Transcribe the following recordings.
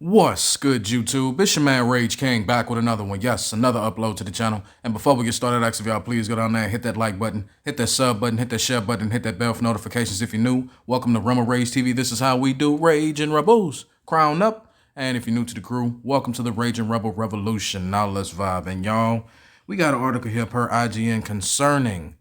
What's good, YouTube? It's your man Rage King back with another one. Yes, another upload to the channel. And before we get started, I ask if y'all please go down there and hit that like button, hit that sub button, hit that share button, hit that bell for notifications if you're new. Welcome to Rumble Rage TV. This is how we do Rage and Rebels. Crown up. And if you're new to the crew, welcome to the Rage and Rebel Revolution. Now let's vibe. And y'all, we got an article here per IGN concerning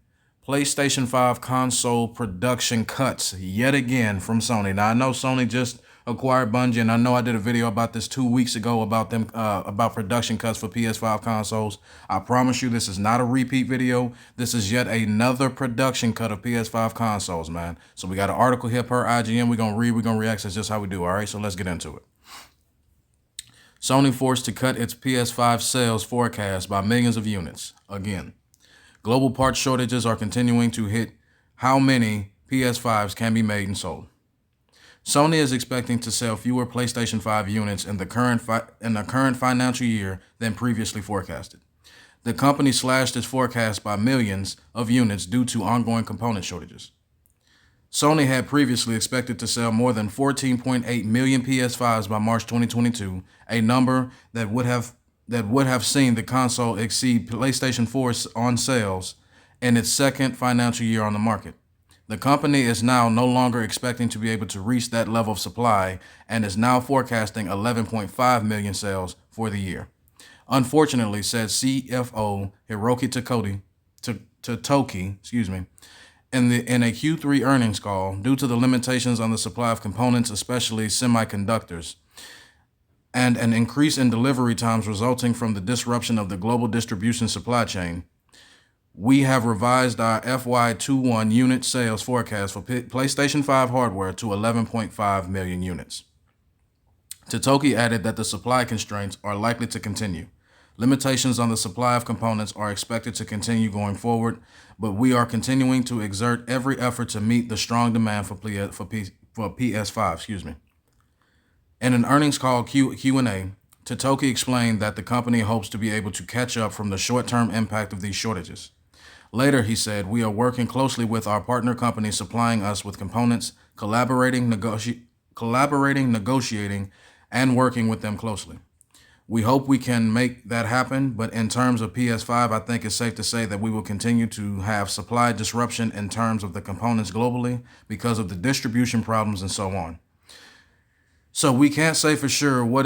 PlayStation 5 console production cuts yet again from Sony. Now, I know Sony just acquired Bungie, and I know I did a video about this 2 weeks ago about them about production cuts for PS5 consoles. I promise you this is not a repeat video. This is yet another production cut of PS5 consoles, man. So we got an article here per IGN. We're going to read, we're going to react. That's just how we do, all right? So let's get into it. Sony forced to cut its PS5 sales forecast by millions of units again. Global parts shortages are continuing to hit how many PS5s can be made and sold. Sony is expecting to sell fewer PlayStation 5 units in the current financial year than previously forecasted. The company slashed its forecast by millions of units due to ongoing component shortages. Sony had previously expected to sell more than 14.8 million PS5s by March 2022, a number that would have seen the console exceed PlayStation 4 on sales in its second financial year on the market. The company is now no longer expecting to be able to reach that level of supply and is now forecasting 11.5 million sales for the year. Unfortunately, said CFO Hiroki Totoki, in a Q3 earnings call, due to the limitations on the supply of components, especially semiconductors, and an increase in delivery times resulting from the disruption of the global distribution supply chain, we have revised our FY21 unit sales forecast for PlayStation 5 hardware to 11.5 million units. Totoki added that the supply constraints are likely to continue. Limitations on the supply of components are expected to continue going forward, but we are continuing to exert every effort to meet the strong demand for PS5. In an earnings call Q&A, Totoki explained that the company hopes to be able to catch up from the short-term impact of these shortages. Later, he said, we are working closely with our partner companies supplying us with components, collaborating, negotiating, and working with them closely. We hope we can make that happen, but in terms of PS5, I think it's safe to say that we will continue to have supply disruption in terms of the components globally because of the distribution problems and so on. So we can't say for sure what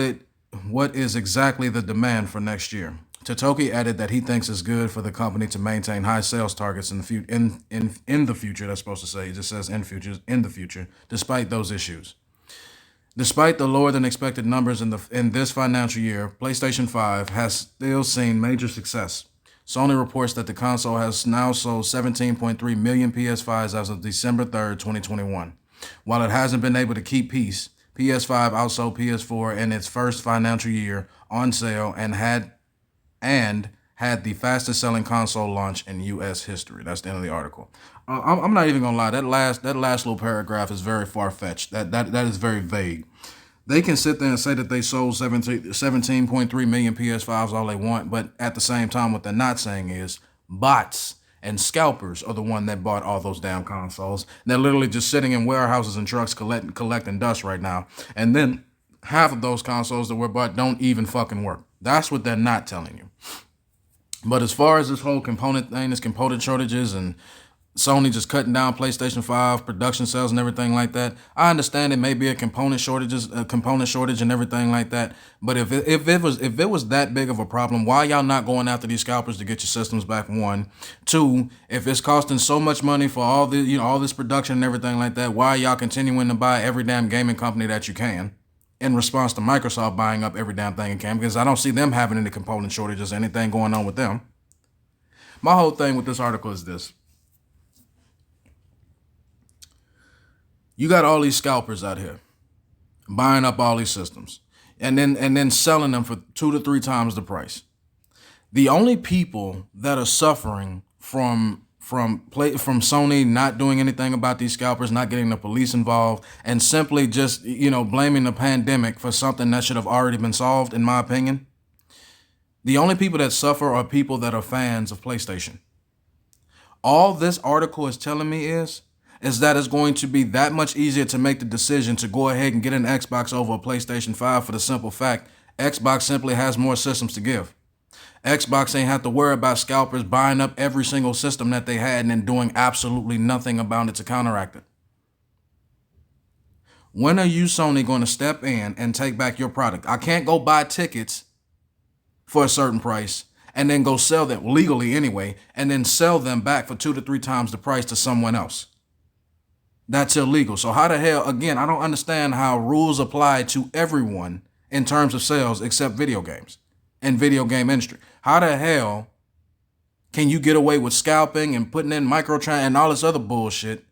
is exactly the demand for next year. Totoki added that he thinks it's good for the company to maintain high sales targets in the future. That's supposed to say, it just says in the future, despite those issues. Despite the lower than expected numbers in this financial year, PlayStation 5 has still seen major success. Sony reports that the console has now sold 17.3 million PS5s as of December 3rd, 2021. While it hasn't been able to keep pace, PS5 outsold PS4 in its first financial year on sale and had the fastest selling console launch in U.S. history. That's the end of the article. I'm not even gonna lie. That last little paragraph is very far-fetched. That is very vague. They can sit there and say that they sold 17.3 million PS5s all they want, but at the same time, what they're not saying is bots and scalpers are the one that bought all those damn consoles. They're literally just sitting in warehouses and trucks collecting dust right now. And then half of those consoles that were bought don't even fucking work. That's what they're not telling you. But as far as this whole component thing, this component shortages and Sony just cutting down PlayStation 5 production sales and everything like that, I understand it may be a component shortage and everything like that. But if it was that big of a problem, why y'all not going after these scalpers to get your systems back? One, two, if it's costing so much money for all the all this production and everything like that, why y'all continuing to buy every damn gaming company that you can? In response to Microsoft buying up every damn thing it can, because I don't see them having any component shortages or anything going on with them. My whole thing with this article is this. You got all these scalpers out here buying up all these systems and then selling them for 2 to 3 times the price. The only people that are suffering from Sony not doing anything about these scalpers, not getting the police involved, and simply just, blaming the pandemic for something that should have already been solved, in my opinion. The only people that suffer are people that are fans of PlayStation. All this article is telling me is is that it's going to be that much easier to make the decision to go ahead and get an Xbox over a PlayStation 5 for the simple fact Xbox simply has more systems to give. Xbox ain't have to worry about scalpers buying up every single system that they had and then doing absolutely nothing about it to counteract it. When are you, Sony, going to step in and take back your product? I can't go buy tickets for a certain price and then go sell them legally anyway, and then sell them back for 2 to 3 times the price to someone else. That's illegal. So how the hell, again, I don't understand how rules apply to everyone in terms of sales except video games and video game industry. How the hell can you get away with scalping and putting in microtransactions and all this other bullshit?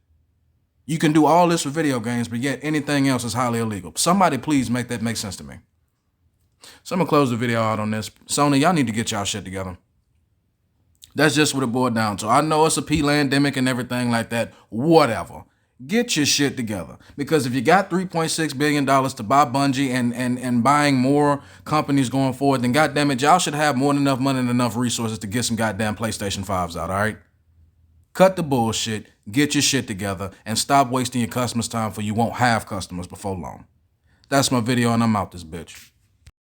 You can do all this for video games, but yet anything else is highly illegal. Somebody please make that make sense to me. So I'm going to close the video out on this. Sony, y'all need to get y'all shit together. That's just what it boiled down to. I know it's a P-landemic and everything like that. Whatever. Get your shit together. Because if you got $3.6 billion to buy Bungie and buying more companies going forward, then goddammit, y'all should have more than enough money and enough resources to get some goddamn PlayStation 5s out, all right? Cut the bullshit, get your shit together, and stop wasting your customers' time, for you won't have customers before long. That's my video, and I'm out this bitch.